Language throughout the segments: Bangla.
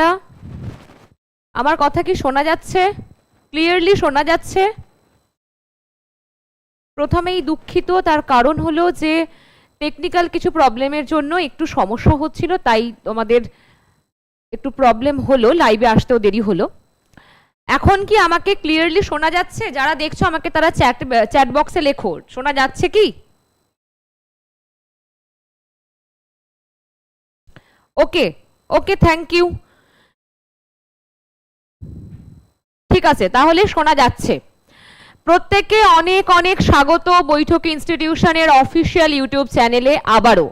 না, আমার কথা কি শোনা যাচ্ছে? ক্লিয়ারলি শোনা যাচ্ছে? প্রথমেই দুঃখিত, তার কারণ হলো যে টেকনিক্যাল কিছু প্রবলেমের জন্য একটু সমস্যা হচ্ছিল, তাই তোমাদের একটু প্রবলেম হলো, লাইভে আসতেও দেরি হলো। এখন কি আমাকে ক্লিয়ারলি শোনা যাচ্ছে? যারা দেখছো আমাকে তারা চ্যাট বক্সে লেখো, শোনা যাচ্ছে কি? ওকে ওকে, থ্যাংক ইউ। ঠিক আছে, তাহলে শোনা যাচ্ছে। প্রত্যেককে অনেক অনেক স্বাগত বৈঠক ইনস্টিটিউশনের অফিসিয়াল ইউটিউব চ্যানেলে আবারও।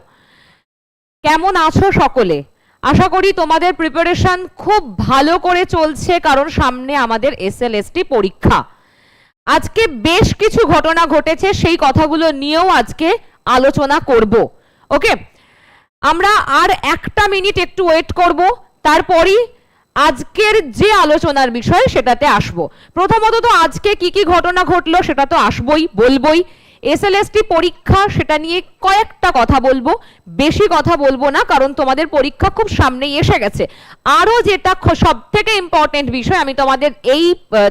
কেমন আছো সকলে? আশা করি তোমাদের প্রিপারেশন খুব ভালো করে চলছে, কারণ সামনে আমাদের এসএলএসটি পরীক্ষা। আজকে বেশ কিছু ঘটনা ঘটেছে, সেই কথাগুলো নিয়েও আজকে আলোচনা করব। ওকে, আমরা আর একটা মিনিট একটু ওয়েট করব, তারপরই আজকের যে আলোচনার বিষয় সেটাতে আসব। প্রথমত তো আজকে কি কি ঘটনা ঘটলো সেটা তো আসবই, বলবই। এসএলএসটি পরীক্ষা, সেটা নিয়ে কয়েকটা কথা বলবো, বেশি কথা বলবো না, কারণ তোমাদের পরীক্ষা খুব সামনেই এসে গেছে। আরো যেটা সব থেকে ইম্পর্টেন্ট বিষয়, আমি তোমাদের এই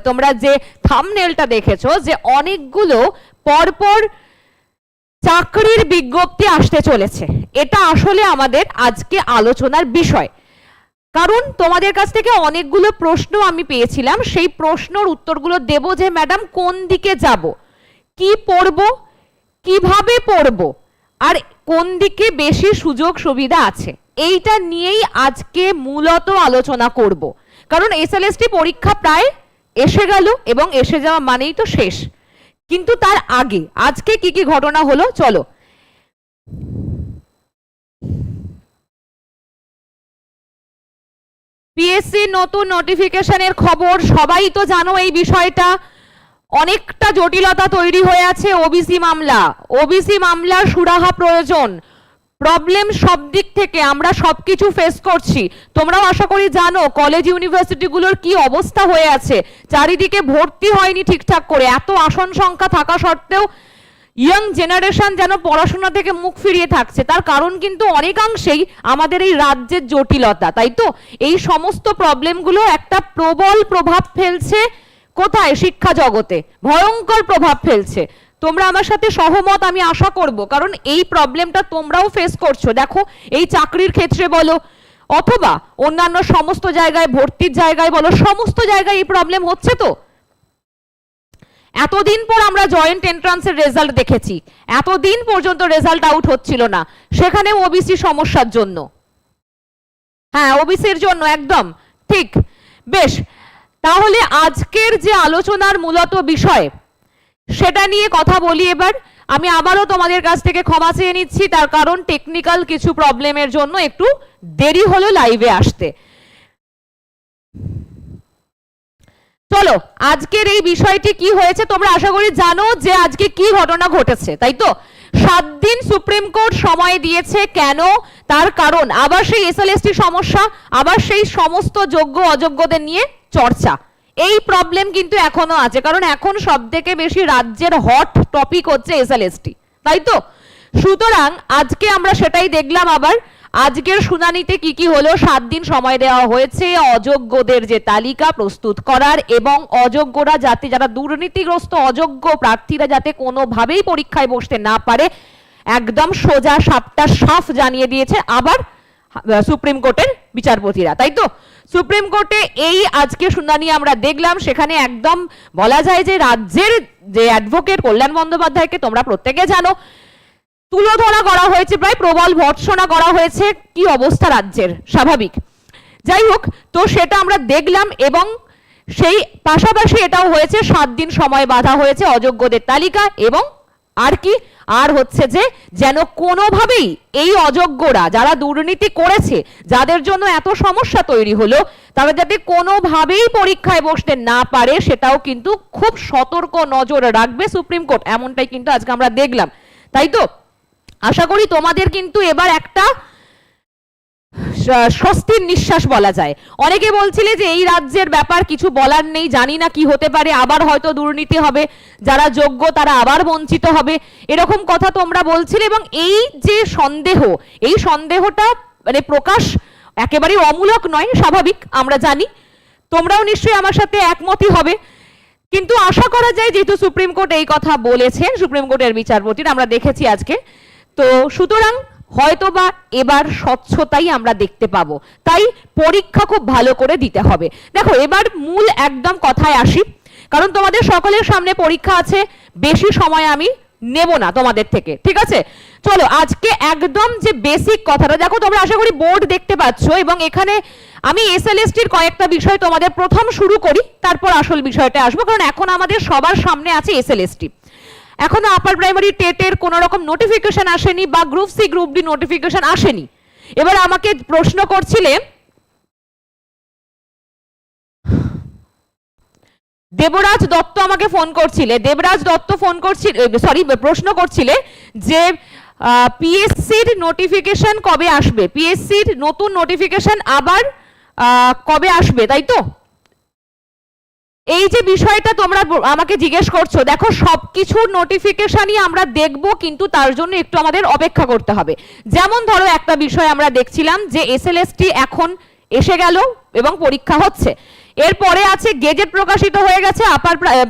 তোমরা যে থাম্বনেলটা দেখেছো, যে অনেকগুলো পরপর চাকরির বিজ্ঞপ্তি আসতে চলেছে, এটা আসলে আমাদের আজকে আলোচনার বিষয়। কারণ তোমাদের কাছ থেকে অনেকগুলো প্রশ্ন আমি পেয়েছিলাম, সেই প্রশ্নের উত্তরগুলো দেব, যে ম্যাডাম কোন দিকে যাব, কি পড়ব, কিভাবে পড়ব, আর কোন দিকে বেশি সুযোগ সুবিধা আছে, এইটা নিয়েই আজকে মূলত আলোচনা করব। কারণ এসএলএসটি পরীক্ষা প্রায় এসে গেল, এবং এসে যাওয়া মানেই তো শেষ। কিন্তু তার আগে আজকে কি কি ঘটনা হলো চলো। পিএসসি নতুন নোটিফিকেশনের খবর, সবাই তো জানো এই বিষয়টা। অনেকটা জটিলতা তৈরি হয়ে আছে। ওবিসি মামলা সুরাহা প্রয়োজন। প্রবলেম সব দিক থেকে, আমরা সবকিছু ফেস করছি। তোমরাও আশা করি জানো কলেজ ইউনিভার্সিটিগুলোর কি অবস্থা হয়ে আছে। চারিদিকে ভর্তি হয়নি ঠিকঠাক করে, এত আসন সংখ্যা থাকা সত্ত্বেও ইয়াং জেনারেশন যেন পড়াশোনা থেকে মুখ ফিরিয়ে থাকছে। তার কারণ কিন্তু অনেকাংশেই আমাদের এই রাজ্যের জটিলতা, তাই তো? এই সমস্ত প্রবলেমগুলো একটা প্রবল প্রভাব ফেলছে কোথায়? শিক্ষা জগতে ভয়ঙ্কর প্রভাব ফেলছে। তোমরা আমার সাথে সহমত আমি আশা করব, কারণ এই প্রবলেমটা তোমরাও ফেস করছো। দেখো, এই চাকরির ক্ষেত্রে বলো, অথবা অন্যান্য সমস্ত জায়গায়, ভর্তির জায়গায় বলো, সমস্ত জায়গায় এই প্রবলেম হচ্ছে। তো এতদিন পর আমরা জয়েন্ট এন্ট্রান্সের রেজাল্ট দেখেছি, এতদিন পর্যন্ত রেজাল্ট আউট হচ্ছিল না, সেখানে ওবিসি সমস্যার জন্য। হ্যাঁ, ওবিসির জন্য, একদম ঠিক। বেশ, তাহলে আজকের যে আলোচনার মূলত বিষয় সেটা নিয়ে কথা বলি এবার। আমি আবারও তোমাদের কাছ থেকে ক্ষমা চেয়ে নিচ্ছি, তার কারণ টেকনিক্যাল কিছু প্রবলেমের জন্য একটু দেরি হলো লাইভে আসতে। চলো, আজকের এই বিষয়টি কি হয়েছে তোমরা আশা করি জানো, যে আজকে কি ঘটনা ঘটেছে, তাই তো? 7 দিন সুপ্রিম কোর্ট সময় দিয়েছে। কেন? তার কারণ আবার সেই এসএলএসটি সমস্যা, আবার সেই সমস্ত যোগ্য অযোগ্যদের নিয়ে চর্চা। এই প্রবলেম কিন্তু এখনো আছে, কারণ এখন সব থেকে বেশি রাজ্যের হট টপিক হচ্ছে এসএলএসটি, তাই তো? সুতরাং আজকে আমরা সেটাই দেখলাম। আবার আজকের শুনানিতে কি কি হলো, 7 দিন সময় দেওয়া হয়েছে অযোগ্যদের যে তালিকা প্রস্তুত করার, এবং অযোগ্যরা যাতে, যারা দুর্নীতিগ্রস্ত অযোগ্য প্রার্থীরা যাতে কোনোভাবেই পরীক্ষায় বসতে না পারে, একদম সোজা সাপটা সাফ জানিয়ে দিয়েছে আবার সুপ্রিম কোর্টের বিচারপতিরা, তাই তো? সুপ্রিম কোর্টে এই আজকে শুনানি আমরা দেখলাম, সেখানে একদম বলা যায় যে রাজ্যের যে অ্যাডভোকেট কল্যাণ বন্দ্যোপাধ্যায়কে তোমরা প্রত্যেকে জানো, তুলোধরা করা হয়েছে, প্রায় প্রবল ভর্ৎসনা করা হয়েছে। কি অবস্থা রাজ্যের, স্বাভাবিক। যাই হোক, তো সেটা আমরা দেখলাম, এবং সেই পাশাপাশি এটাও হয়েছে, 7 দিন সময় বাঁধা হয়েছে অযোগ্যদের তালিকা, এবং আর কি, আর হচ্ছে যে যেন কোনোভাবেই এই অযোগ্যরা যারা দুর্নীতি করেছে, যাদের জন্য এত সমস্যা তৈরি হলো, তারা যাতে কোনোভাবেই পরীক্ষায় বসতে না পারে, সেটাও কিন্তু খুব সতর্ক নজর রাখবে সুপ্রিম কোর্ট, এমনটাই কিন্তু আজকে আমরা দেখলাম, তাই তো? আশা করি তোমাদের কিন্তু এবার একটা স্বস্তির নিঃশ্বাস বলা যায়। অনেকে বলছিলে যে এই রাজ্যের ব্যাপার কিছু বলার নেই, জানি না কি হতে পারে, আবার হয়তো দুর্নীতি হবে, যারা যোগ্য তারা আবার বঞ্চিত হবে, এরকম কথা তোমরা বলছিলে। এবং এই যে সন্দেহ, এই সন্দেহটা মানে প্রকাশ একেবারেই অমূলক নয়, স্বাভাবিক, আমরা জানি, তোমরাও নিশ্চয়ই আমার সাথে একমতই হবে। কিন্তু আশা করা যায় যেহেতু সুপ্রিম কোর্ট এই কথা বলেছেন, সুপ্রিম কোর্টের বিচারপতিরা আমরা দেখেছি আজকে, তো সুতরাং হয়তোবা এবার স্বচ্ছতাই আমরা দেখতে পাবো। তাই পরীক্ষা খুব ভালো করে দিতে হবে। দেখো এবার মূল একদম কথায় আসি, কারণ তোমাদের সকলের সামনে পরীক্ষা আছে, বেশি সময় আমি নেব না তোমাদের থেকে, ঠিক আছে? চলো আজকে একদম যে বেসিক কথাটা দেখো, তোমরা আশা করি বোর্ড দেখতে পাচ্ছ, এবং এখানে আমি এসএলএসটির কয়েকটা বিষয় তোমাদের প্রথম শুরু করি, তারপর আসল বিষয়টা আসবো, কারণ এখন আমাদের সবার সামনে আছে এসএলএসটি। এখনো আপার প্রাইমারি টেটের কোনো রকম নোটিফিকেশন আসেনি, বা group C group D notification আসেনি। এবার আমাকে প্রশ্ন করছিলে, দেবরাজ দত্ত আমাকে ফোন করছিলে, দেবরাজ দত্ত ফোন করছিল, সরি প্রশ্ন করছিলে যে পিএসসির নোটিফিকেশন কবে আসবে, পিএসসির নতুন নোটিফিকেশন আবার কবে আসবে, তাই তো? এই যে বিষয়টা তোমরা আমাকে জিজ্ঞেস করছো, দেখো সবকিছুর নোটিফিকেশনই আমরা দেখব, কিন্তু তার জন্য একটু আমাদের অপেক্ষা করতে হবে। যেমন ধরো একটা বিষয় আমরা দেখছিলাম যে এসএলএসটি এখন এসে গেল এবং পরীক্ষা হচ্ছে, এরপরে আছে গেজেট প্রকাশিত হয়ে গেছে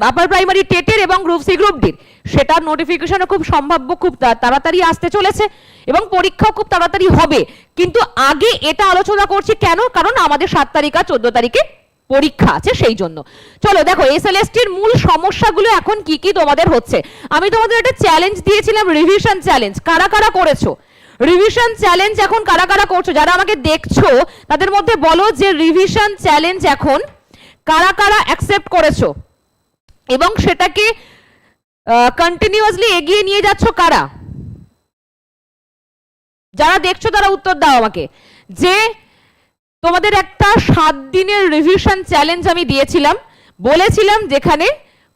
আপার প্রাইমারি টেটের এবং গ্রুপ সি গ্রুপ ডির, সেটার নোটিফিকেশনও খুব সম্ভাব্য খুব তাড়াতাড়ি আসতে চলেছে, এবং পরীক্ষাও খুব তাড়াতাড়ি হবে। কিন্তু আগে এটা আলোচনা করছি কেন, কারণ আমাদের 7 তারিখ আর 14 তারিখে পরীক্ষা আছে, সেই জন্য। চলো দেখো এসএলএসটির মূল সমস্যাগুলো এখন কি কি তোমাদের হচ্ছে। আমি তোমাদের একটা চ্যালেঞ্জ দিয়েছিলাম, রিভিশন চ্যালেঞ্জ, কারা কারা করেছো রিভিশন চ্যালেঞ্জ? এখন কারা কারা করছো? যারা আমাকে দেখছো তাদের মধ্যে বলো যে রিভিশন চ্যালেঞ্জ এখন কারা কারা অ্যাকসেপ্ট করেছো এবং সেটাকে কন্টিনিউয়াসলি এগিয়ে নিয়ে যাচ্ছ কারা? যারা দেখছো তারা উত্তর দাও আমাকে, যে তোমাদের একটা 7 দিনের রিভিশন চ্যালেঞ্জ আমি দিয়েছিলাম, বলেছিলাম যেখানে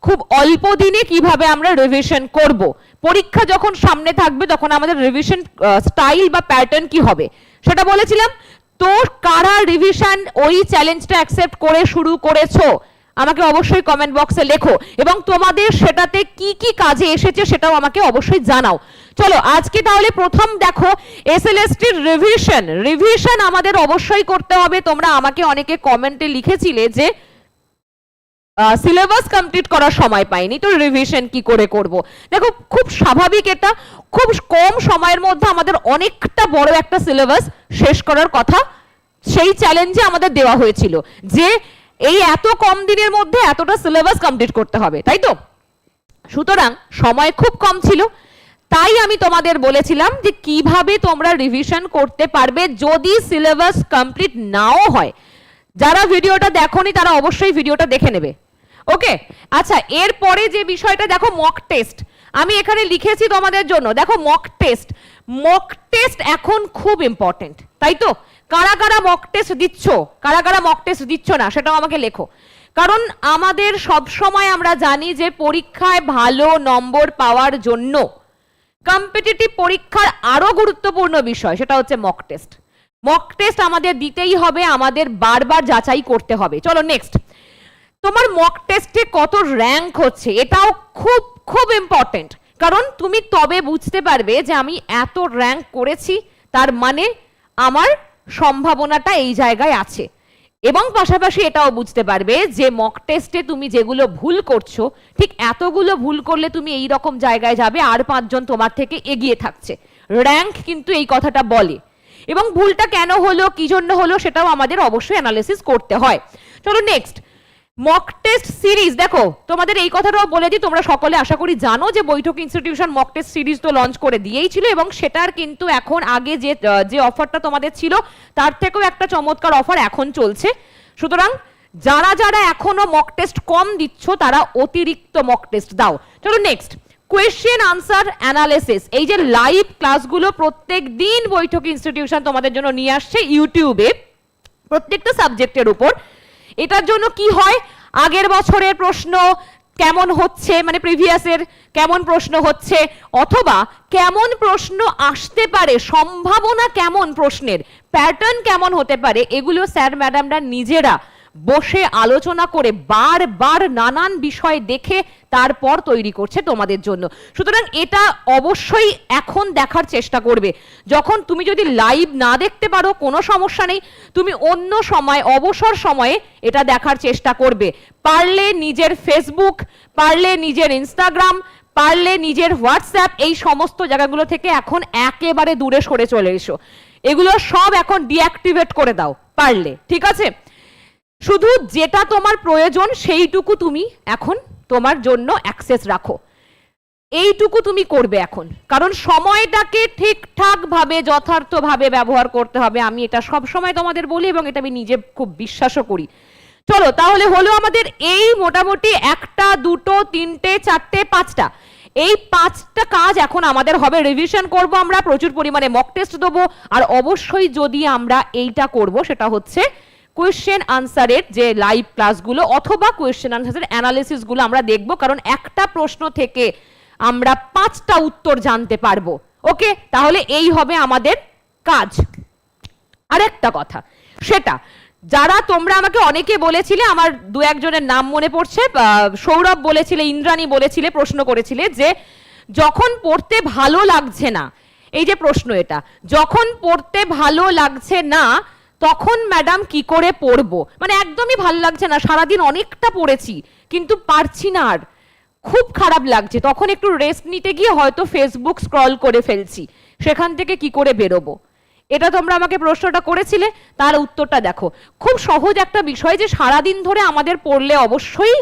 খুব অল্প দিনে কিভাবে আমরা রিভিশন করব, পরীক্ষা যখন সামনে থাকবে তখন আমাদের রিভিশন স্টাইল বা প্যাটার্ন কি হবে সেটা বলেছিলাম। তো কারা রিভিশন ওই চ্যালেঞ্জটা অ্যাকসেপ্ট করে শুরু করেছো আমাকে অবশ্যই কমেন্ট বক্সে লেখো, এবং তোমাদের সেটাতে কি কি কাজে এসেছে সেটাও আমাকে অবশ্যই জানাও। চলো আজকে তাহলে প্রথম দেখো এসএলএসটির রিভিশন আমাদের অবশ্যই করতে হবে। তোমরা আমাকে অনেকে কমেন্টে লিখেছিলে যে সিলেবাস কমপ্লিট করার সময় পাইনি, তো রিভিশন কি করে করব। দেখো খুব স্বাভাবিক, এটা খুব কম সময়ের মধ্যে আমাদের অনেকটা বড় একটা সিলেবাস শেষ করার কথা সেই চ্যালেঞ্জে আমাদের দেওয়া হয়েছিল, যে এই এত কম দিনের মধ্যে এতটা সিলেবাস কমপ্লিট করতে হবে, তাই তো? সুতরাং সময় খুব কম ছিল, তাই আমি তোমাদের বলেছিলাম যে কিভাবে তোমরা রিভিশন করতে পারবে যদি সিলেবাস কমপ্লিট নাও হয়। যারা ভিডিওটা দেখোনি তারা অবশ্যই ভিডিওটা দেখে নেবে, ওকে? আচ্ছা, এরপরে যে বিষয়টা দেখো মক টেস্ট, আমি এখানে লিখেছি তোমাদের জন্য। দেখো মক টেস্ট এখন খুব ইম্পর্টেন্ট, তাই তো? কারা কারা মক টেস্ট দিচ্ছ, কারা কারা মক টেস্ট দিচ্ছ না সেটাও আমাকে লেখো, কারণ আমাদের সব সময় আমরা জানি যে পরীক্ষায় ভালো নম্বর পাওয়ার জন্য কম্পিটিটিভ পরীক্ষার আরো গুরুত্বপূর্ণ বিষয় সেটা হচ্ছে মক টেস্ট। মক টেস্ট আমাদের দিতেই হবে, আমাদের বারবার যাচাই করতে হবে। চলো নেক্সট, তোমার মক টেস্টে কত র্যাঙ্ক হচ্ছে এটাও খুব খুব ইম্পর্টেন্ট, কারণ তুমি তবে বুঝতে পারবে যে আমি এত র্যাঙ্ক করেছি, তার মানে আমার সম্ভাবনাটা এই জায়গায় আছে, এবং পাশাপাশি এটাও বুঝতে পারবে যে মক টেস্টে তুমি যেগুলো ভুল করছো ঠিক এতগুলো ভুল করলে তুমি এই রকম জায়গায় যাবে আর 5 জন তোমার থেকে এগিয়ে থাকছে। র্যাঙ্ক কিন্তু এই কথাটা বলে, এবং ভুলটা কেন হলো কি জন্য হলো সেটাও আমাদের অবশ্যই অ্যানালিসিস করতে হয়। চলো নেক্সট, মক টেস্ট সিরিজ। দেখো তোমাদের এই কথাটাও বলে দিই, তোমরা সকলে আশা করি জানো যে বৈঠক ইনস্টিটিউশন মক টেস্ট সিরিজ তো লঞ্চ করে দিয়েই ছিল, এবং সেটার কিন্তু এখন আগে যে অফারটা তোমাদের ছিল তার থেকেও একটা চমৎকার অফার এখন চলছে। সুতরাং যারা যারা এখনো মক টেস্ট কম দিচ্ছ তারা অতিরিক্ত মক টেস্ট দাও। চলো নেক্সট, কোয়েশ্চেন আনসার অ্যানালিসিস। এই যে লাইভ ক্লাসগুলো প্রত্যেক দিন বৈঠক ইনস্টিটিউশন তোমাদের জন্য নিয়ে আসছে ইউটিউবে প্রত্যেকটা সাবজেক্টের উপর। এটার জন্য কি হয়, আগের বছরের প্রশ্ন কেমন হচ্ছে, মানে প্রিভিয়াসের কেমন প্রশ্ন হচ্ছে, অথবা কেমন প্রশ্ন আসতে পারে, সম্ভাবনা কেমন প্রশ্নের, প্যাটার্ন কেমন হতে পারে, এগুলো স্যার ম্যাডামরা নিজেরা বসে আলোচনা করে বারবার নানান বিষয় দেখে তারপর তৈরি করছে তোমাদের জন্য। সুতরাং এটা অবশ্যই এখন দেখার চেষ্টা করবে। যখন তুমি যদি লাইভ না দেখতে পারো কোনো সমস্যা নেই, তুমি অন্য সময় অবসর সময়ে এটা দেখার চেষ্টা করবে। পারলে নিজের ফেসবুক, পারলে নিজের ইনস্টাগ্রাম, পারলে নিজের হোয়াটসঅ্যাপ, এই সমস্ত জায়গাগুলো থেকে এখন একেবারে দূরে সরে চলে এসো। এগুলো সব এখন ডিঅ্যাক্টিভেট করে দাও পারলে, ঠিক আছে? শুধু যেটা তোমার প্রয়োজন সেইটুকু তুমি এখন তোমার জন্য অ্যাক্সেস রাখো, এইটুকু তুমি করবে এখন। কারণ সময়টাকে ঠিকঠাক ভাবে যথার্থভাবে ব্যবহার করতে হবে। আমি এটা সব সময় তোমাদের বলি এবং এটা আমি নিজে খুব বিশ্বাসও করি। চলো তাহলে হলো আমাদের এই মোটামুটি 1টা 2টো 3টে 4টে 5টা, এই 5টা কাজ এখন আমাদের হবে। রিভিশন করব আমরা, প্রচুর পরিমাণে মক টেস্ট দেবো, আর অবশ্যই যদি আমরা এইটা করব সেটা হচ্ছে কোয়েশ্চেন আনসারের যে লাইভ ক্লাসগুলো অথবা কোয়েশ্চেন আনসারের অ্যানালিসিস গুলো আমরা দেখব। কারণ একটা প্রশ্ন থেকে আমরা 5টা উত্তর জানতে পারবো। ওকে, তাহলে এই হবে আমাদের কাজ। আরেকটা কথা, সেটা যারা তোমরা আমাকে অনেকে বলেছিলে, আমার 2-1 জনের নাম মনে পড়ছে, সৌরভ বলেছিলে, ইন্দ্রাণী বলেছিলে, প্রশ্ন করেছিলে যে যখন পড়তে ভালো লাগছে না, এই যে প্রশ্ন এটা, যখন পড়তে ভালো লাগছে না তখন ম্যাডাম কি করে পড়বো? মানে একদমই ভালো লাগছে না, সারাদিন অনেকটা পড়েছি কিন্তু পারছি না, আর খুব খারাপ লাগছে, তখন একটু রেস্ট নিতে গিয়ে হয়তো ফেসবুক স্ক্রল করে ফেলছি, সেখান থেকে কি করে বেরোবো? এটা তোমরা আমাকে প্রশ্নটা করেছিলে, তার উত্তরটা দেখো। খুব সহজ একটা বিষয়, যে সারাদিন ধরে আমাদের পড়লে অবশ্যই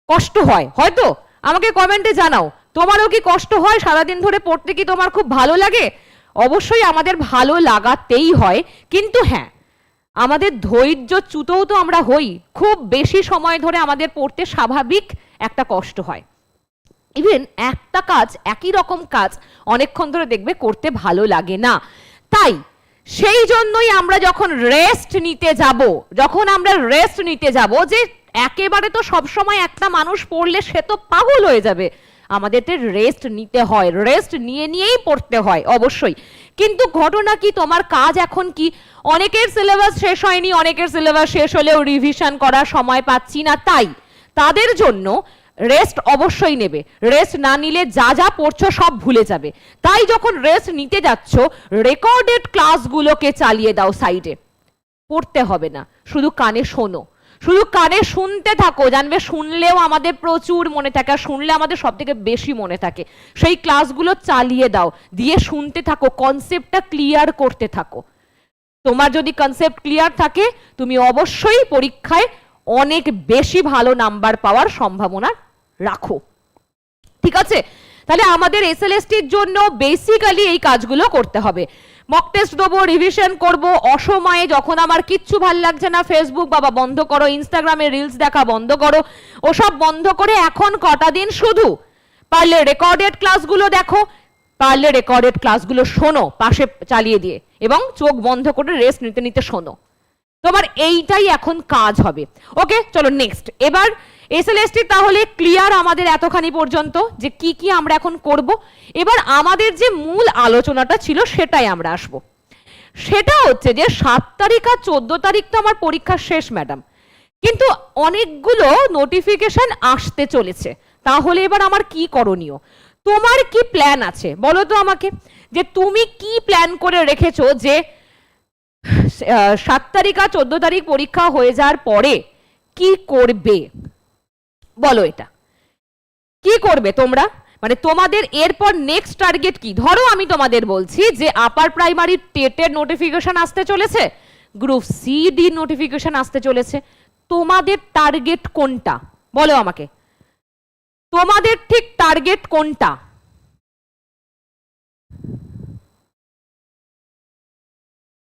কষ্ট হয়, হয়তো আমাকে কমেন্টে জানাও তোমারও কি কষ্ট হয়? সারাদিন ধরে পড়তে কি তোমার খুব ভালো লাগে? অবশ্যই আমাদের ভালো লাগাতেই হয়, কিন্তু হ্যাঁ আমাদের ধৈর্যচ্যুতও তো আমরা হই। খুব বেশি সময় ধরে আমাদের পড়তে স্বাভাবিক একটা কষ্ট হয়। ইভেন একটা কাজ, একই রকম কাজ অনেকক্ষণ ধরে দেখবে করতে ভালো লাগে না। তাই সেই জন্যই আমরা যখন রেস্ট নিতে যাব, যে একেবারে তো সবসময় একটা মানুষ পড়লে সে তো পাগল হয়ে যাবে, আমাদের রেস্ট নিতে হয়, রেস্ট নিয়েই পড়তে হয় অবশ্যই। কিন্তু ঘটনা কি, তোমার কাজ এখন কি, অনেকের সিলেবাস শেষ হয়নি, অনেকের সিলেবাস শেষ হলেও রিভিশন করার সময় পাচ্ছি না, তাই তাদের জন্য রেস্ট অবশ্যই নেবে। রেস্ট না নিলে যা যা পড়ছো সব ভুলে যাবে। তাই যখন রেস্ট নিতে যাচ্ছ, রেকর্ডেড ক্লাসগুলোকে চালিয়ে দাও সাইডে, পড়তে হবে না, শুধু কানে শোনো, শুধু কানে শুনতে থাকো। জানবে শুনলেও আমাদের প্রচুর মনে থাকে, আর শুনলে আমাদের সব থেকে বেশি মনে থাকে। সেই ক্লাসগুলো চালিয়ে দাও, দিয়ে শুনতে থাকো, কনসেপ্টটা ক্লিয়ার করতে থাকো। তোমার যদি কনসেপ্ট ক্লিয়ার থাকে, তুমি অবশ্যই পরীক্ষায় অনেক বেশি ভালো নাম্বার পাওয়ার সম্ভাবনা রাখো, ঠিক আছে? তাহলে আমাদের এসএলএসটির জন্য বেসিক্যালি এই কাজগুলো করতে হবে। মক টেস্ট দেবো, রিভিশন করব, অসময়ে যখন আমার কিচ্ছু ভাল লাগছে না, ফেসবুক বাবা বন্ধ করো, ইনস্টাগ্রামে রিলস দেখা বন্ধ করো, ওসব বন্ধ করে এখন কটা দিন শুধু পারলে রেকর্ডেড ক্লাসগুলো দেখো, পারলে রেকর্ডেড ক্লাসগুলো শোনো পাশে চালিয়ে দিয়ে, এবং চোখ বন্ধ করে রেস্ট নিতে নিতে শোনো। তোমার এইটাই এখন কাজ হবে। ওকে, চলো নেক্সট। এবার এসএলএসটি তাহলে ক্লিয়ার আমাদের এতখানি পর্যন্ত, যে কি কি আমরা এখন করব। এবার আমাদের যে মূল আলোচনাটা ছিল সেটাই আমরা আসব। সেটা হচ্ছে যে 7 তারিখ আর 14 তারিখ তো আমার পরীক্ষা শেষ ম্যাডাম, কিন্তু অনেকগুলো নোটিফিকেশন আসতে চলেছে, তাহলে এবার আমার কি করণীয়? তোমার কি প্ল্যান আছে বলো তো আমাকে, যে তুমি কি প্ল্যান করে রেখেছো, যে 7 তারিখ আর 14 তারিখ পরীক্ষা হয়ে যাওয়ার পরে কি করবে বলো, এটা কি করবে তোমরা? মানে তোমাদের এরপর নেক্সট টার্গেট কি? ধরো আমি তোমাদের বলছি যে আপার প্রাইমারি টেটের নোটিফিকেশন আসতে চলেছে, গ্রুপ সি ডি নোটিফিকেশন আসতে চলেছে, তোমাদের টার্গেট কোনটা বলো আমাকে, তোমাদের ঠিক টার্গেট কোনটা?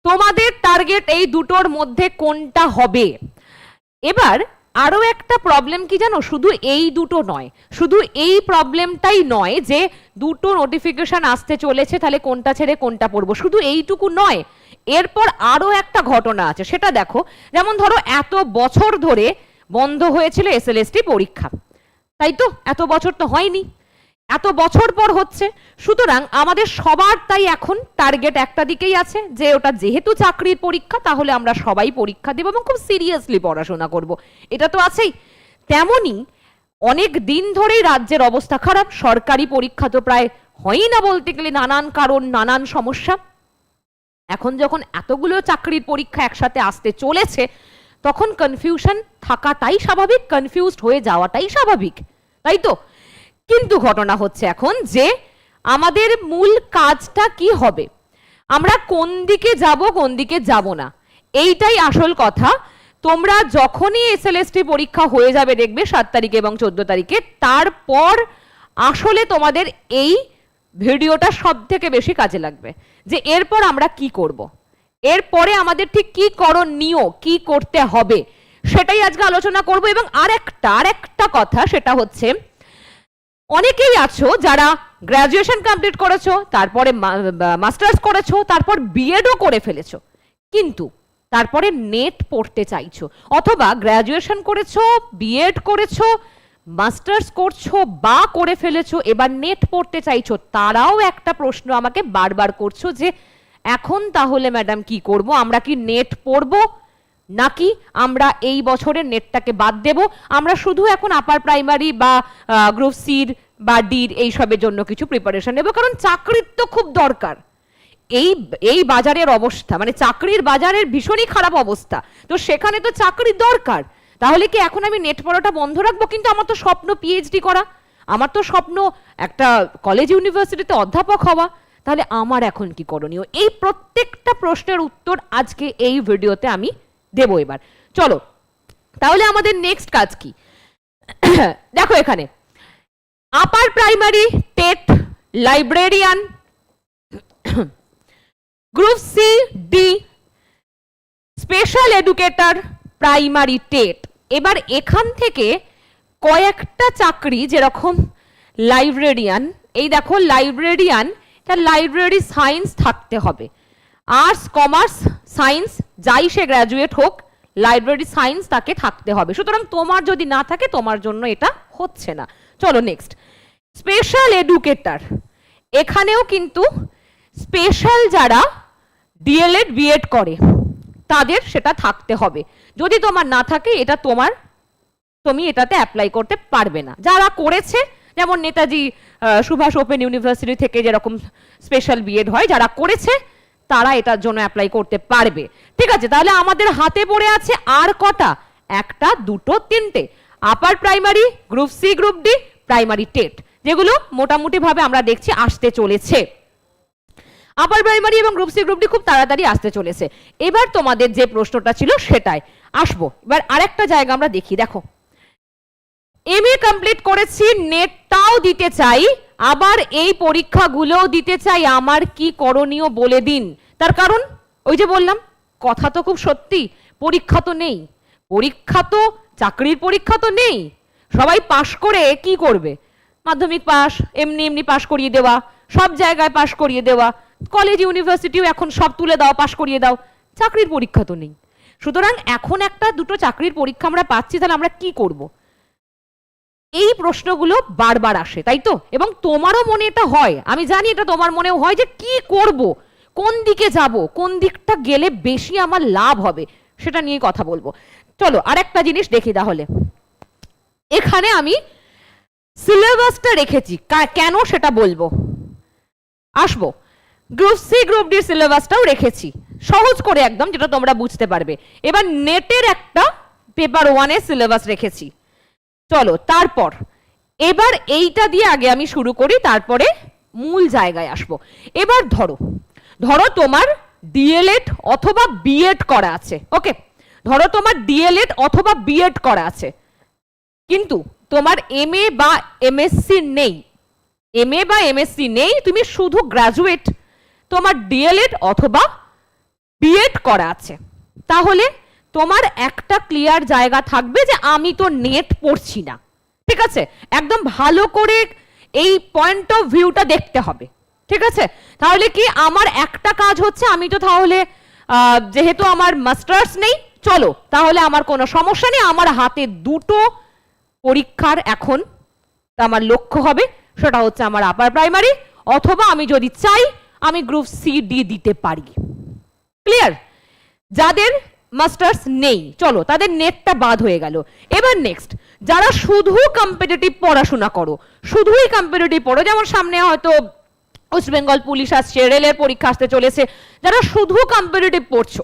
তোমাদের টার্গেট এই দুটোর মধ্যে কোনটা হবে? এবার আরো একটা প্রবলেম কি জানো, শুধু এই দুটো নয়, শুধু এই প্রবলেমটাই নয় যে দুটো নোটিফিকেশন আসতে চলেছে তাহলে কোনটা ছেড়ে কোনটা পড়বো, শুধু এইটুকু নয়, এরপর আরো একটা ঘটনা আছে, সেটা দেখো। যেমন ধরো এত বছর ধরে বন্ধ হয়েছিল এসএলএসটি পরীক্ষা, তাই তো? এত বছর তো হয়নি, এত বছর পর হচ্ছে। সুতরাং আমাদের সবার তাই এখন টার্গেট একটা দিকেই আছে যে ওটা যেহেতু চাকরির পরীক্ষা, তাহলে আমরা সবাই পরীক্ষা দেব এবং খুব সিরিয়াসলি পড়াশোনা করব, এটা তো আছেই। তেমনি অনেক দিন ধরেই রাজ্যের অবস্থা খারাপ, সরকারি পরীক্ষা তো প্রায় হয়ই না বলতে গেলে, নানান কারণ, নানান সমস্যা। এখন যখন এতগুলো চাকরির পরীক্ষা একসাথে আসতে চলেছে, তখন কনফিউশন থাকাটাই স্বাভাবিক, কনফিউজড হয়ে যাওয়াটাই স্বাভাবিক, তাই তো? কিন্তু ঘটনা হচ্ছে এখন যে আমাদের মূল কাজটা কি হবে, আমরা কোন দিকে যাব কোন দিকে যাব না, এইটাই আসল কথা। তোমরা যখনই এসএলএসটি পরীক্ষা হয়ে যাবে দেখবে 7 তারিখে এবং 14 তারিখে, তারপর আসলে তোমাদের এই ভিডিওটা সব থেকে বেশি কাজে লাগবে যে এরপর আমরা কি করব, এরপরে আমাদের ঠিক কি করণীয়, কি করতে হবে, সেটাই আজকে আলোচনা করব। এবং আরেকটা কথা, সেটা হচ্ছে অনেকেই আছো যারা গ্রাজুয়েশন কমপ্লিট করেছো, তারপরে মাস্টার্স করেছো, তারপর বিএডও করে ফেলেছো, কিন্তু তারপরে নেট পড়তে চাইছো, অথবা গ্রাজুয়েশন করেছো, বিএড করেছো, মাস্টার্স করছো বা করে ফেলেছো, এবার নেট পড়তে চাইছো। তারাও একটা প্রশ্ন আমাকে বারবার করছো যে এখন তাহলে ম্যাডাম কি করব, আমরা কি নেট পড়বো নাকি আমরা এই বছরের নেটটাকে বাদ দেব, আমরা শুধু এখন আপার প্রাইমারি বা গ্রুপ সির বা ডির এইসবের জন্য কিছু প্রিপারেশন নেব, কারণ চাকরির তো খুব দরকার। এই বাজারের অবস্থা, মানে চাকরির বাজারের ভীষণই খারাপ অবস্থা, তো সেখানে তো চাকরি দরকার। তাহলে কি এখন আমি নেট পড়াটা বন্ধ রাখবো? কিন্তু আমার তো স্বপ্ন পিএইচডি করা, আমার তো স্বপ্ন একটা কলেজ ইউনিভার্সিটিতে অধ্যাপক হওয়া, তাহলে আমার এখন কি করণীয়? এই প্রত্যেকটা প্রশ্নের উত্তর আজকে এই ভিডিওতে আমি দেবো। এবার চলো তাহলে আমাদের নেক্সট কাজ কি। দেখো এখানে upper primary TET, librarian, group C D, special educator, primary TET. এবার এখান থেকে কয়েকটা চাকরি, যেরকম লাইব্রেরিয়ান, এই দেখো লাইব্রেরিয়ান, তার লাইব্রেরি সায়েন্স থাকতে হবে, আর্টস কমার্স সায়েন্স যাই সে গ্র্যাজুয়েট হোক, লাইব্রেরি সায়েন্স তাকে থাকতে হবে। সুতরাং তোমার যদি না থাকে তোমার জন্য এটা হচ্ছে না। চলো নেক্সট, স্পেশাল এডুকেটর। এখানেও কিন্তু স্পেশাল যারা ডিএলএড বিএড করে তাদের সেটা থাকতে হবে। যদি তোমার না থাকে এটা তুমি এটাতে অ্যাপ্লাই করতে পারবে না। যারা করেছে, যেমন নেতাজি সুভাষ ওপেন ইউনিভার্সিটি থেকে যেরকম স্পেশাল বিএড হয়, যারা করেছে তারা এটার জন্য অ্যাপ্লাই করতে পারবে। ঠিক আছে, তাহলে আমাদের হাতে পড়ে আছে আর কটা? একটা, দুটো, তিনটে। Upper primary, group C, group D, primary TET, যেগুলো মোটামুটি ভাবে আমরা দেখছি আসতে চলেছে। আপার প্রাইমারি এবং গ্রুপ সি, গ্রুপ ডি খুব তাড়াতাড়ি আসতে চলেছে। এবার তোমাদের যে প্রশ্নটা ছিল সেটাই আসবো। এবার আরেকটা জায়গা আমরা দেখি, দেখো এমএ কমপ্লিট করেছি, নেটটাও দিতে চাই, আবার এই পরীক্ষাগুলোও দিতে চাই, আমার কি করণীয় বলে দিন। তার কারণ ওই যে বললাম, কথা তো খুব সত্যি, পরীক্ষা তো নেই, পরীক্ষা তো চাকরির পরীক্ষা তো নেই। সবাই পাশ করে কি করবে? মাধ্যমিক পাস, এমনি এমনি পাশ করিয়ে দেওয়া, সব জায়গায় পাশ করিয়ে দেওয়া, কলেজ ইউনিভার্সিটিও এখন সব তুলে দাও, পাশ করিয়ে দাও, চাকরির পরীক্ষা তো নেই। সুতরাং এখন একটা দুটো চাকরির পরীক্ষা আমরা পাচ্ছি, তাহলে আমরা কি করব? এই প্রশ্নগুলো বারবার আসে, তাই তো? এবং তোমারও মনে এটা হয়, আমি জানি এটা তোমার মনেও হয় যে কি করব, কোন দিকে যাব, কোন দিকটা গেলে বেশি আমার লাভ হবে, সেটা নিয়ে কথা বলবো। চলো আরেকটা জিনিস দেখি তাহলে। এখানে আমি সিলেবাসটা রেখেছি, কেন সেটা বলবো, আসবো। গ্রুপ সি, গ্রুপ ডি সিলেবাসটাও রেখেছি, সহজ করে একদম, যেটা তোমরা বুঝতে পারবে। এবার নেটের একটা পেপার 1 এর সিলেবাস রেখেছি। চলো তারপর এবার এইটা দিয়ে আগে আমি শুরু করি, তারপরে মূল জায়গায় আসবো। এবার ধরো তোমার ডিএলএড অথবা বিএড করা আছে, ওকে, ধরো তোমার ডিএলএড অথবা বিএড করা আছে, কিন্তু তোমার এমএ বা এমএসসি নেই, এমএ বা এমএসসি নেই, তুমি শুধু গ্রাজুয়েট, তোমার ডিএলএড অথবা বিএড করা আছে, তাহলে তোমার একটা ক্লিয়ার জায়গা থাকবে যে আমি তো নেট পড়ছি না। ঠিক আছে, একদম ভালো করে এই পয়েন্ট অফ ভিউটা দেখতে হবে। ঠিক আছে, তাহলে কি আমার একটা কাজ হচ্ছে, আমি তো তাহলে যেহেতু আমার মাস্টার্স নেই, চলো তাহলে আমার কোনো সমস্যা নেই, আমার হাতে দুটো পরীক্ষার এখন আমার লক্ষ্য হবে সেটা হচ্ছে আমার আপার প্রাইমারি, অথবা আমি যদি চাই আমি গ্রুপ সি ডি দিতে পারি। ক্লিয়ার? যাদের মাস্টার্স নেই, চলো তাদের নেটটা বাদ হয়ে গেল। এবার নেক্সট, যারা শুধু কম্পিটিটিভ পড়াশোনা করো, শুধুই কম্পিটিটিভ পড়ো, যেমন সামনে হয়তো ওয়েস্ট বেঙ্গল পুলিশ আসছে, রেলের পরীক্ষা আসতে চলেছে, যারা শুধু কম্পিটিটিভ পড়ছো,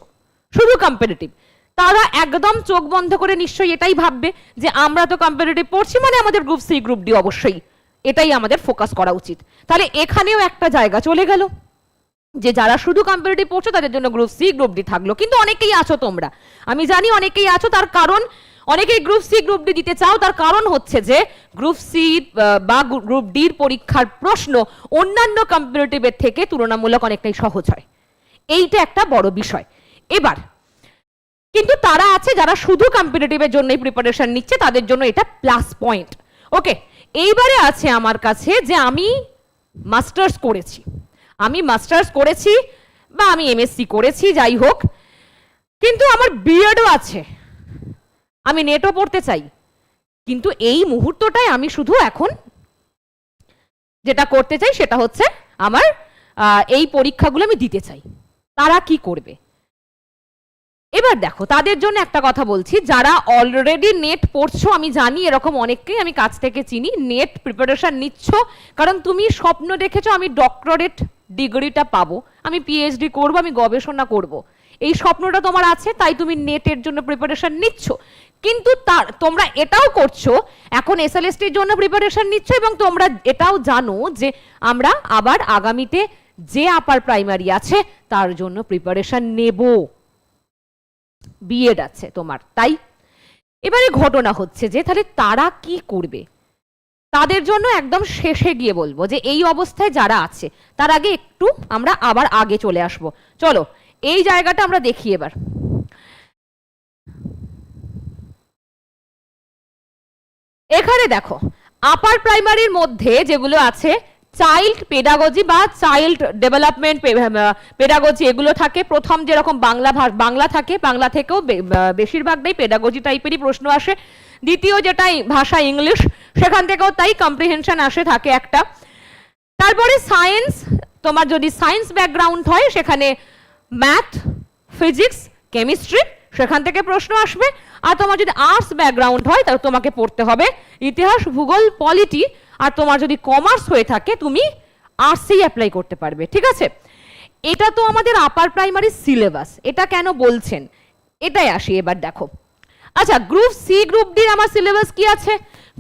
শুধু কম্পিটিটিভ, তারা একদম চোখ বন্ধ করে নিশ্চয়ই এটাই ভাববে যে আমরা তো কম্পিটিটিভ পড়ছি, মানে আমাদের গ্রুপ সি গ্রুপ ডি অবশ্যই, এটাই আমাদের ফোকাস করা উচিত। তাহলে এখানেও একটা জায়গা চলে গেল যে যারা শুধু কম্পিটিটিভ পড়ছো তাদের জন্য গ্রুপ সি গ্রুপ ডি থাকলো। কিন্তু অনেকেই আছো তোমরা, আমি জানি অনেকেই আছো, তার কারণ অনেকেই গ্রুপ সি গ্রুপ ডি দিতে চাও, তার কারণ হচ্ছে যে গ্রুপ সি বা গ্রুপ ডির পরীক্ষার প্রশ্ন অন্যান্য কম্পিটিটিভের থেকে তুলনামূলক অনেকটাই সহজ হয়, এইটা একটা বড় বিষয়। এবার কিন্তু তারা আছে যারা শুধু কম্পিটিটিভের জন্যই প্রিপারেশন নিচ্ছে, তাদের জন্য এটা প্লাস পয়েন্ট। ওকে, এইবারে আছে আমার কাছে যে আমি মাস্টার্স করেছি, বা আমি এমএসসি করেছি, যাই হোক, কিন্তু আমার বিএডও আছে, আমি নেটও পড়তে চাই, কিন্তু এই মুহূর্তটায় আমি শুধু এখন যেটা করতে চাই সেটা হচ্ছে আমার এই পরীক্ষাগুলো আমি দিতে চাই। তারা কি করবে? এবার দেখো, তাদের জন্য একটা কথা বলছি, যারা অলরেডি নেট পড়ছো, আমি জানি এরকম অনেককেই আমি কাছ থেকে চিনি, নেট প্রিপারেশন নিচ্ছ কারণ তুমি স্বপ্ন দেখেছো আমি ডক্টরেট ডিগ্রিটা পাবো, আমি পিএইচডি করব, আমি গবেষণা করব, এই স্বপ্নটা তোমার আছে, তাই তুমি নেটের জন্য প্রিপারেশন নিচ্ছ। কিন্তু তোমরা এটাও করছো, এখন এসএলএসটির জন্য প্রিপারেশন নিচ্ছ, এবং তোমরা এটাও জানো যে আমরা আবার আগামীতে যে আপার প্রাইমারি আছে তার জন্য প্রিপারেশন নেব, বিএড আছে তোমার। তাই এবারে ঘটনা হচ্ছে যে তাহলে তারা কি করবে? তাদের জন্য একদম শেষে গিয়ে বলবো যে এই অবস্থায় যারা আছে, তার আগে একটু আমরা আবার আগে চলে আসব। চলো এই জায়গাটা আমরা দেখি এবার। এখানে দেখো, আপার প্রাইমারির মধ্যে যেগুলো আছে, চাইল্ড পেডাগজি বা চাইল্ড ডেভেলপমেন্ট পেডাগজি, এগুলো থাকে। প্রথম যেরকম বাংলা থাকে, বাংলা থেকেও বেশিরভাগটাই পেডাগজি টাইপেরই প্রশ্ন আসে। দ্বিতীয় যেটা ভাষা ইংলিশ, সেখান থেকেও তাই কম্প্রিহেনশন আসে থাকে একটা। তারপরে সায়েন্স, তোমার যদি সায়েন্স ব্যাকগ্রাউন্ড হয় সেখানে ম্যাথ, ফিজিক্স, কেমিস্ট্রি, সেখান থেকে প্রশ্ন আসবে। আর তোমার যদি আর্টস ব্যাকগ্রাউন্ড হয় তাহলে তোমাকে পড়তে হবে ইতিহাস, ভূগোল, পলিটি। আর তোমার যদি কমার্স হয়ে থাকে তুমি আর্টসেই অ্যাপ্লাই করতে পারবে। ঠিক আছে, এটা তো আমাদের আপার প্রাইমারি সিলেবাস। এটা কেন বলছেন, এটাই আসি এবার। দেখো, আচ্ছা, গ্রুপ সি গ্রুপ ডি আমার সিলেবাস কি আছে?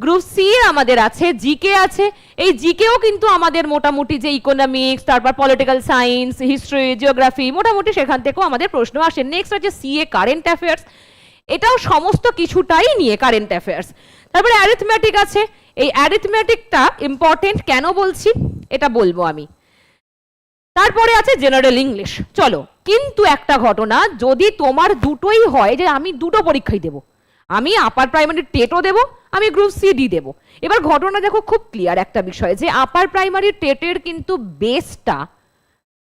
গ্রুপ সি আমাদের আছে জিকে আছে। এই জিকেও কিন্তু আমাদের মোটামুটি যে ইকোনমিক্স, তারপর পলিটিক্যাল সায়েন্স, হিস্ট্রি, জিওগ্রাফি, মোটামুটি সেখান থেকেও আমাদের প্রশ্ন আসে। নেক্সট আছে সিএ কারেন্ট অ্যাফেয়ার্স, এটাও সমস্ত কিছুটাই নিয়ে কারেন্ট অ্যাফেয়ার্স। তারপরে অ্যারিথমেটিক আছে। এই অ্যারিথমেটিকটা ইম্পর্টেন্ট কেন বলছি এটা বলবো আমি। তারপরে আছে জেনারেল ইংলিশ। চলো, কিন্তু একটা ঘটনা, যদি তোমার দুটোই হয় যে আমি দুটো পরীক্ষাই দেব, আমি আপার প্রাইমারি টেটও দেব, আমি গ্রুপ সি ডি দেব। এবার ঘটনা দেখো, খুব ক্লিয়ার একটা বিষয় যে আপার প্রাইমারি টেটের কিন্তু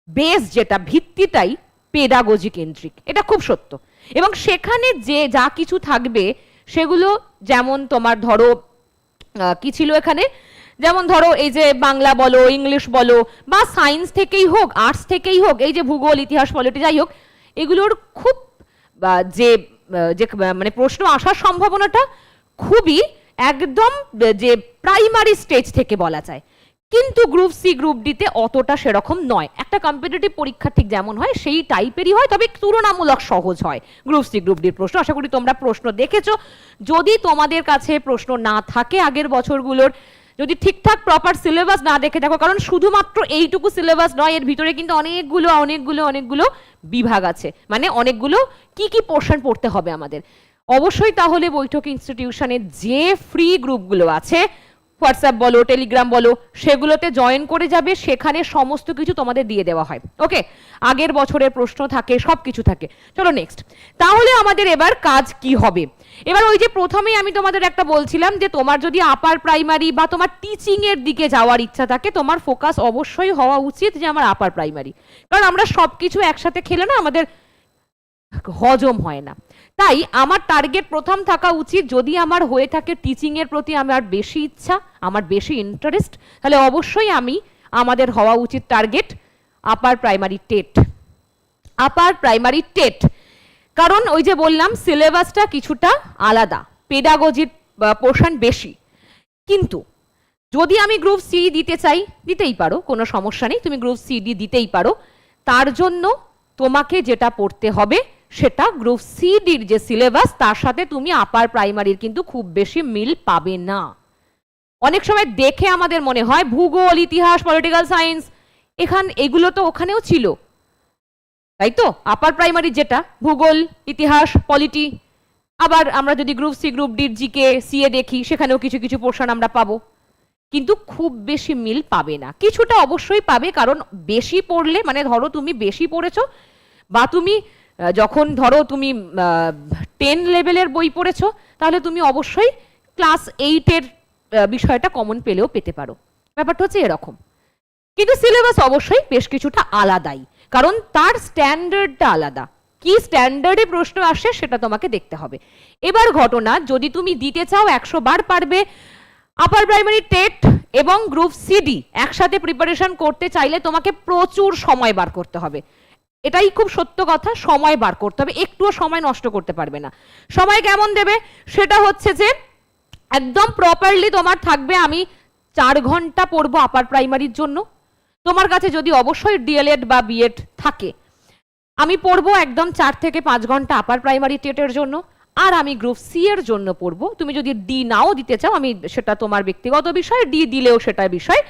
বেস যেটা ভিত্তিটাই পেডাগজি কেন্দ্রিক, এটা খুব সত্য। এবং সেখানে যে যা কিছু থাকবে সেগুলো যেমন তোমার ধরো কি ছিল এখানে, যেমন ধরো এই যে বাংলা বলো, ইংলিশ বলো, বা সায়েন্স থেকেই হোক, আর্টস থেকেই হোক, এই যে ভূগোল, ইতিহাস, পলিটি, যাই হোক, এগুলোর খুব যে মানে প্রশ্ন আসার সম্ভাবনাটা খুবই একদম যে প্রাইমারি স্টেজ থেকে বলা যায়। কিন্তু গ্রুপ সি গ্রুপ ডিতে অতটা সেরকম নয়। একটা কম্পিটিটিভ পরীক্ষা ঠিক যেমন হয় সেই টাইপেরই হয়, তবে তুলনামূলক সহজ হয় গ্রুপ সি গ্রুপ ডির প্রশ্ন। আশা করি তোমরা প্রশ্ন দেখেছো। যদি তোমাদের কাছে প্রশ্ন না থাকে আগের বছরগুলোর, যদি ঠিকঠাক প্রপার সিলেবাস না দেখে থাকো, কারণ শুধুমাত্র এইটুকু সিলেবাস নয়, এর ভিতরে কিন্তু অনেকগুলো বিভাগ আছে, মানে অনেকগুলো কি পোর্শন পড়তে হবে আমাদের। অবশ্যই তাহলে বৈঠক ইনস্টিটিউশনের যে ফ্রি গ্রুপগুলো আছে, হোয়াটসঅ্যাপ বলো, টেলিগ্রাম বলো, সেগুলোতে জয়েন করে যাবে। সেখানে সমস্ত কিছু তোমাদের দিয়ে দেওয়া হয়। ওকে, আগের বছরের প্রশ্ন থাকে, সব কিছু থাকে। চলো নেক্সট, তাহলে আমাদের এবার কাজ কি হবে? এবার ওই যে প্রথমেই আমি তোমাদের একটা বলছিলাম যে তোমার যদি আপার প্রাইমারি বা তোমার টিচিং এর দিকে যাওয়ার ইচ্ছা থাকে, তোমার ফোকাস অবশ্যই হওয়া উচিত যে আমার আপার প্রাইমারি, কারণ আমরা সবকিছু একসাথে খেলে না আমাদের হজম হয় না। তাই আমার টার্গেট প্রথম থাকা উচিত, যদি আমার হয়ে থাকে টিচিং এর প্রতি আমার বেশি ইচ্ছা, আমার বেশি ইন্টারেস্ট, তাহলে অবশ্যই আমাদের হওয়া উচিত টার্গেট আপার প্রাইমারি টেট। আপার প্রাইমারি টেট, কারণ ওই যে বললাম সিলেবাসটা কিছুটা আলাদা, পেডাগজির পোর্শন বেশি। কিন্তু যদি আমি গ্রুপ সি দিতে চাই, দিতেই পারো, কোনো সমস্যা নেই, তুমি গ্রুপ সি দিতেই পারো। তার জন্য তোমাকে যেটা পড়তে হবে সেটা গ্রুপ সি ডির যে সিলেবাস, তার সাথে তুমি আপার প্রাইমারির কিন্তু খুব বেশি মিল পাবে না। অনেক সময় দেখে আমাদের মনে হয় ভূগোল, ইতিহাস, পলিটিক্যাল সায়েন্স, এগুলো তো ওখানেও ছিল, তাই তো? আপার প্রাইমারি যেটা ভূগোল, ইতিহাস, পলিটি, আবার আমরা যদি গ্রুপ সি গ্রুপ ডির জিকে সিএ দেখি, সেখানেও কিছু কিছু পোর্শন আমরা পাবো, কিন্তু খুব বেশি মিল পাবে না। কিছুটা অবশ্যই পাবে, কারণ বেশি পড়লে, মানে ধরো তুমি বেশি পড়েছো, বা তুমি যখন ধরো তুমি 10 লেভেলের বই পড়েছো, তাহলে তুমি অবশ্যই ক্লাস 8-এর বিষয়টা কমন পেলেও পেতে পারো, ব্যাপারটা হচ্ছে এরকম। কিন্তু সিলেবাস অবশ্যই বেশ কিছুটা আলাদাই, কারণ তার স্ট্যান্ডার্ডটা আলাদা। কি স্ট্যান্ডার্ডে প্রশ্ন আসে সেটা তোমাকে দেখতে হবে। এবার ঘটনা, যদি তুমি দিতে চাও 100 বার পারবে, আপার প্রাইমারি টেট এবং গ্রুপ সিডি একসাথে প্রিপারেশন করতে চাইলে তোমাকে প্রচুর সময় বার করতে হবে। এটাই খুব সত্য কথা, সময় বার করতে হবে, একটুও সময় নষ্ট করতে পারবে না। সময় কেমন দেবে? সেটা হচ্ছে যে একদম প্রপারলি তোমার থাকবে, আমি 4 ঘন্টা পড়বো আপার প্রাইমারির জন্য। তোমার কাছে যদি অবশ্যই ডিএলএড বা বিএড থাকে, আমি পড়বো একদম 4 থেকে 5 ঘন্টা আপার প্রাইমারি টেটের জন্য, আর আমি গ্রুপ সি এর জন্য পড়বো। তুমি যদি ডি নাও দিতে চাও, আমি সেটা তোমার ব্যক্তিগত বিষয়, ডি দিলেও সেটা বিষয়,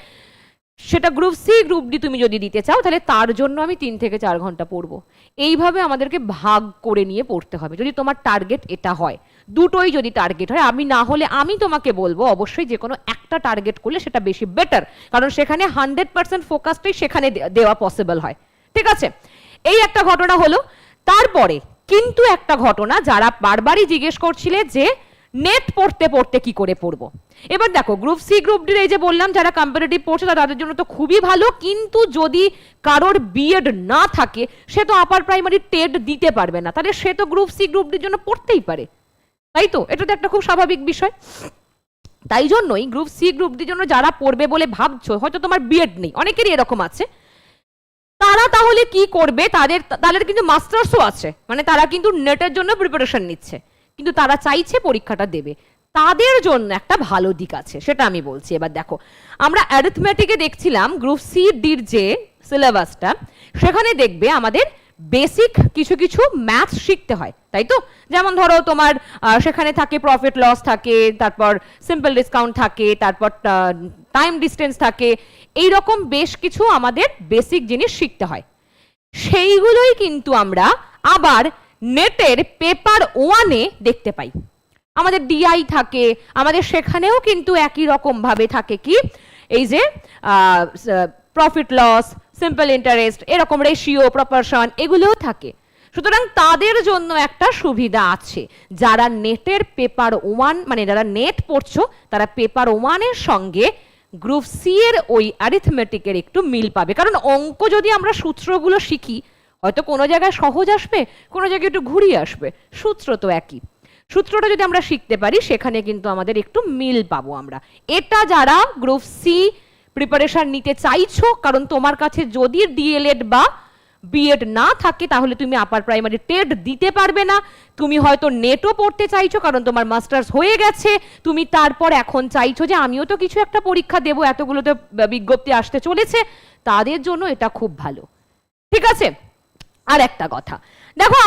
সেটা গ্রুপ সি গ্রুপ ডি তুমি যদি দিতে চাও, তাহলে তার জন্য আমি 3 থেকে 4 ঘন্টা পড়বো। এইভাবে আমাদেরকে ভাগ করে নিয়ে পড়তে হবে, যদি তোমার টার্গেট এটা হয়। দুটোই যদি টার্গেট হয়, আমি না হলে আমি তোমাকে বলবো অবশ্যই যে কোনো একটা টার্গেট করলে সেটা বেশি বেটার, কারণ সেখানে 100% ফোকাসটাই সেখানে দেওয়া পসিবল হয়। ঠিক আছে, এই একটা ঘটনা হলো। তারপরে কিন্তু একটা ঘটনা, যারা বারবারই জিজ্ঞেস করছিলে যে নেট পড়তে পড়তে কি করে পড়বো। এবার দেখো, গ্রুপ সি গ্রুপ ডি এই যে বললাম, যারা কম্পিটিটিভ পড়ছে তাদের জন্য তো খুবই ভালো, কিন্তু যদি কারোর বিএড না থাকে, সে তো আপার প্রাইমারি টেট দিতে পারবে না, তাহলে সে তো গ্রুপ সি গ্রুপ ডির জন্য পড়তেই পারে, তাই তো? এটা তো একটা খুব স্বাভাবিক বিষয়। তাই জন্যই গ্রুপ সি গ্রুপ ডির জন্য যারা পড়বে বলে ভাবছো, হয়তো তোমার বিএড নেই, অনেকেরই এরকম আছে, তারা তাহলে কি করবে? তাদের কিন্তু মাস্টার্সও আছে, মানে তারা কিন্তু নেটের জন্য প্রিপারেশন নিচ্ছে, কিন্তু তারা চাইছে পরীক্ষাটা দেবে। তাদের জন্য একটা ভালো দিক আছে, সেটা আমি বলছি। এবার দেখো, আমরা অ্যারিথমেটিকে দেখছিলাম গ্রুপ সি ডির যে সিলেবাসটা, সেখানে দেখবে আমাদের বেসিক কিছু কিছু ম্যাথ শিখতে হয়, তাই তো? যেমন ধরো তোমার সেখানে থাকে প্রফিট লস থাকে, তারপর সিম্পল ডিসকাউন্ট থাকে, তারপর টাইম ডিস্টেন্স থাকে, এই রকম বেশ কিছু আমাদের বেসিক জিনিস শিখতে হয়। সেইগুলোই কিন্তু আমরা আবার নেটের পেপার 1-এ দেখতে পাই। আমাদের ডিআই থাকে, আমাদের সেখানেও কিন্তু একই রকম ভাবে থাকে কি, এই যে প্রফিট লস, সিম্পল ইন্টারেস্ট, এরকম রেশিও, প্রপোর্শন, এগুলোও থাকে। সুতরাং তাদের জন্য একটা সুবিধা আছে, যারা নেটের পেপার 1, মানে যারা নেট পড়ছো, তারা পেপার 1-এর সঙ্গে গ্রুপ সি এর ওই অ্যারিথমেটিকের একটু মিল পাবে। কারণ অঙ্ক যদি আমরা সূত্রগুলো শিখি, হয়তো কোনো জায়গায় সহজ আসবে, কোনো জায়গায় একটু ঘুরিয়ে আসবে, সূত্র তো একই। সূত্রটা যদি আমরা শিখতে পারি, সেখানে কিন্তু আমাদের একটু মিল পাবো আমরা। এটা যারা গ্রুপ সি প্রিপারেশন নিতে চাইছো, কারণ তোমার কাছে যদি ডিএলএড বা বিএড না থাকে, তাহলে তুমি আপার প্রাইমারি টেট দিতে পারবে না। তুমি হয়তো নেটও পড়তে চাইছো, কারণ তোমার মাস্টার্স হয়ে গেছে, তুমি তারপর এখন চাইছো যে আমিও তো কিছু একটা পরীক্ষা দেবো, এতগুলো তো বিজ্ঞপ্তি আসতে চলেছে, তাদের জন্য এটা খুব ভালো। ঠিক আছে, আর একটা কথা দেখো,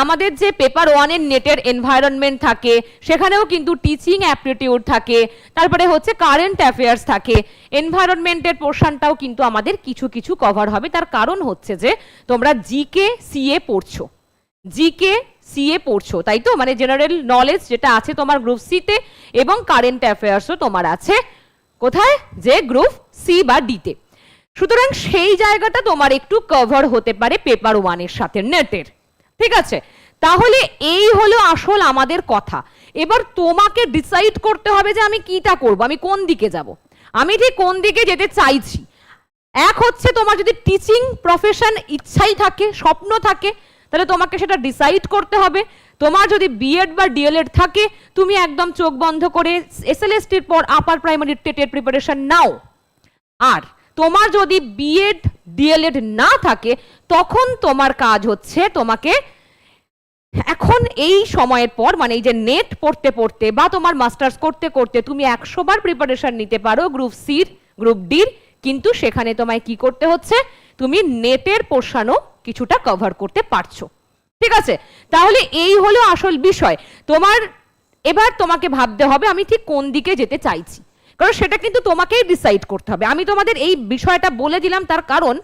আমাদের যে পেপার 1-এর নেটের এনভায়রনমেন্ট থাকে, সেখানেও কিন্তু টিচিং অ্যাপটিটিউড থাকে, তারপরে হচ্ছে কারেন্ট অ্যাফেয়ার্স থাকে। এনভায়রনমেন্টের পোর্শনটাও কিন্তু আমাদের কিছু কিছু কভার হবে। তার কারণ হচ্ছে যে তোমরা জিকে সিএ পড়ছো, জিকে সিএ পড়ছো, তাই তো? মানে জেনারেল নলেজ যেটা আছে তোমার গ্রুপ সিতে, এবং কারেন্ট অ্যাফেয়ার্সও তোমার আছে কোথায়? যে গ্রুপ সি বা ডিতে। সুতরাং সেই জায়গাটা তোমার একটু কভার হতে পারে পেপার 1-এর সাথে নেটের। ঠিক আছে, তাহলে এই হলো আসল আমাদের কথা। এবার তোমাকে ডিসাইড করতে হবে যে আমি কিটা করব, আমি কোন দিকে যাব, আমি ঠিক কোন দিকে যেতে চাইছি। এক হচ্ছে তোমার যদি টিচিং প্রফেশন ইচ্ছাই থাকে, স্বপ্ন থাকে, তাহলে তোমাকে সেটা ডিসাইড করতে হবে। তোমার যদি বিএড বা ডিএলএড থাকে, তুমি একদম চোখ বন্ধ করে এসএলএসটির পর আপার প্রাইমারি টেটের প্রিপারেশন নাও। আর তোমার যদি বিএড ডিএলএড না থাকে, তখন তোমার কাজ হচ্ছে তোমাকে এখন এই সময়ের পর, মানে এই যে নেট পড়তে পড়তে বা তোমার মাস্টার্স করতে করতে তুমি 100 বার প্রিপারেশন নিতে পারো গ্রুপ সির, গ্রুপ ডির, কিন্তু সেখানে তোমায় কি করতে হচ্ছে, তুমি নেটের পোর্শনও কিছুটা কভার করতে পারছো। ঠিক আছে, তাহলে এই হলো আসল বিষয়। এবার তোমাকে ভাবতে হবে আমি ঠিক কোন দিকে যেতে চাইছি, কারণ সেটা কিন্তু তোমাকেই ডিসাইড করতে হবে। আমি তোমাদের এই বিষয়টা বলে দিলাম তার কারণ,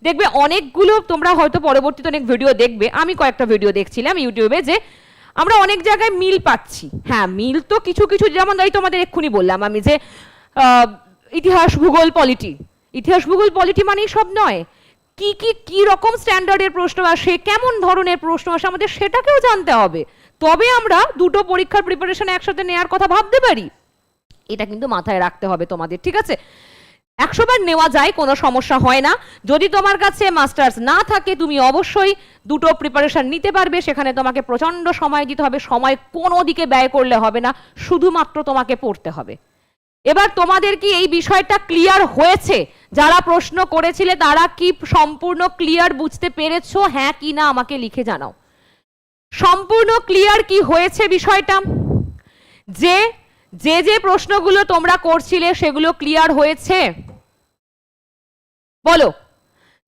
দেখবে অনেকগুলো, তোমরা হয়তো পরবর্তীতে অনেক ভিডিও দেখবে, আমি কয়েকটা ভিডিও দেখছিলাম ইউটিউবে, যে আমরা অনেক জায়গায় মিল পাচ্ছি। হ্যাঁ, মিল তো কিছু কিছু, যেমন এই তোমাদের এক্ষুনি বললাম আমি যে ইতিহাস ভূগোল পলিটি, ইতিহাস ভূগোল পলিটি মানেই সব নয়। কি রকম স্ট্যান্ডার্ডের প্রশ্ন আসে, কেমন ধরনের প্রশ্ন আসে, আমাদের সেটাকেও জানতে হবে, তবে আমরা দুটো পরীক্ষার প্রিপারেশন একসাথে নেওয়ার কথা ভাবতে পারি। এটা কিন্তু মাথায় রাখতে হবে তোমাদের, ঠিক আছে? 100 বার নেওয়া যায়, কোনো সমস্যা হয় না। যদি তোমার কাছে মাস্টার্স না থাকে, তুমি অবশ্যই দুটো প্রিপারেশন নিতে পারবে। সেখানে তোমাকে প্রচন্ড সময় দিতে হবে, সময় কোনো দিকে ব্যয় করলে হবে না, শুধুমাত্র তোমাকে পড়তে হবে। এবার তোমাদের কি এই বিষয়টা ক্লিয়ার হয়েছে? যারা প্রশ্ন করেছিলে তারা কি সম্পূর্ণ ক্লিয়ার বুঝতে পেরেছো? হ্যাঁ কি না আমাকে লিখে জানাও। সম্পূর্ণ ক্লিয়ার কি হয়েছে বিষয়টা? যে যে প্রশ্নগুলো তোমরা করছিলে সেগুলো ক্লিয়ার হয়েছে? বলো,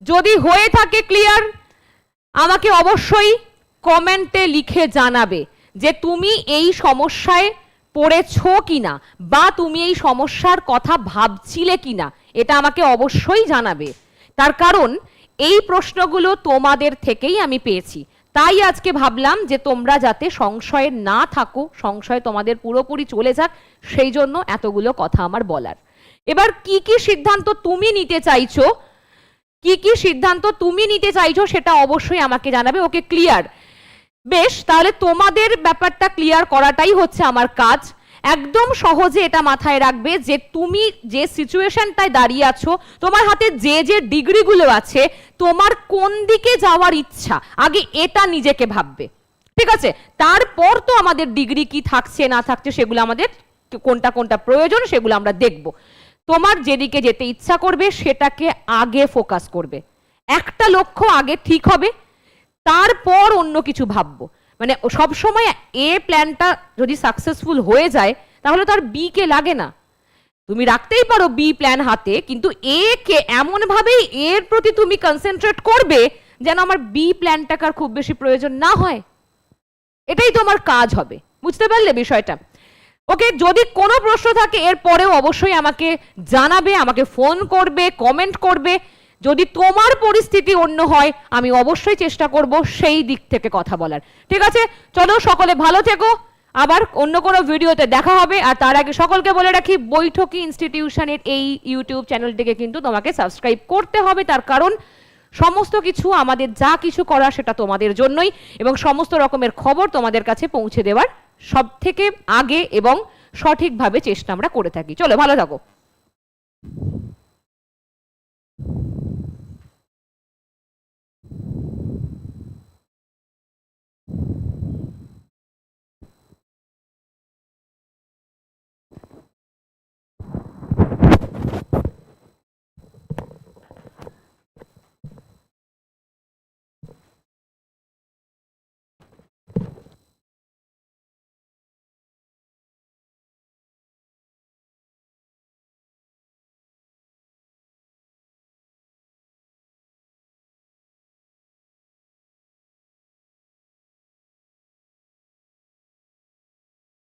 যদি হয়ে থাকে ক্লিয়ার, আমাকে অবশ্যই কমেন্টে লিখে জানাবে যে তুমি এই সমস্যায় পড়েছো কিনা, বা তুমি এই সমস্যার কথা ভাবছিলে কিনা, এটা আমাকে অবশ্যই জানাবে। তার কারণ এই প্রশ্নগুলো তোমাদের থেকেই আমি পেয়েছি, তাই আজকে ভাবলাম যে তোমরা যাতে সংশয়ে না থাকো, সংশয় তোমাদের পুরোপুরি চলে যাক, সেই জন্য এতগুলো কথা আমার বলার। এবার কি কি সিদ্ধান্ত তুমি নিতে চাইছো, সেটা অবশ্যই আমাকে জানাবে। ওকে, ক্লিয়ার? বেশ, তাহলে তোমাদের ব্যাপারটা ক্লিয়ার করাটাই হচ্ছে আমার কাজ। একদম সহজে এটা মাথায় রাখবে যে তুমি যে সিচুয়েশনটায় দাঁড়িয়ে আছো, তোমার হাতে যে ডিগ্রিগুলো আছে, তোমার কোন দিকে যাওয়ার ইচ্ছা, আগে এটা নিজেকে ভাববে। ঠিক আছে, তারপর তো আমাদের ডিগ্রি কি থাকছে না থাকছে সেগুলো আমাদের কোনটা কোনটা প্রয়োজন সেগুলো আমরা দেখব। তোমার যেদিকে যেতে ইচ্ছা করবে সেটাকে আগে ফোকাস করবে। একটা লক্ষ্য আগে ঠিক হবে, তারপর অন্য কিছু ভাববো। মানে সব সময় এ প্ল্যানটা যদি সাকসেসফুল হয়ে যায় তাহলে তার বি কে লাগে না। তুমি রাখতেই পারো বি প্ল্যান হাতে, কিন্তু এ কে এমন ভাবেই এর প্রতি তুমি কনসেন্ট্রেট করবে যেন আমার বি প্ল্যানটাকে আর খুব বেশি প্রয়োজন না হয়। এটাই তোমার কাজ হবে, বুঝতে পারলে বিষয়টা? ওকে, যদি কোনো প্রশ্ন থাকে এর পরেও অবশ্যই আমাকে জানাবে, আমাকে ফোন করবে, কমেন্ট করবে। যদি তোমার পরিস্থিতি অন্য হয়, আমি অবশ্যই চেষ্টা করব সেই দিক থেকে কথা বলার। ঠিক আছে, চলো সকলে ভালো থেকো, আবার অন্য কোনো ভিডিওতে দেখা হবে। আর তার আগে সকলকে বলে রাখি, বৈঠকি ইনস্টিটিউশনের এই ইউটিউব চ্যানেলটিকে কিন্তু তোমাকে সাবস্ক্রাইব করতে হবে, তার কারণ সমস্ত কিছু, আমাদের যা কিছু করা সেটা তোমাদের জন্যই, এবং সমস্ত রকমের খবর তোমাদের কাছে পৌঁছে দেওয়ার সব থেকে আগে এবং সঠিকভাবে চেষ্টা আমরা করে থাকি। চলো, ভালো থাকো।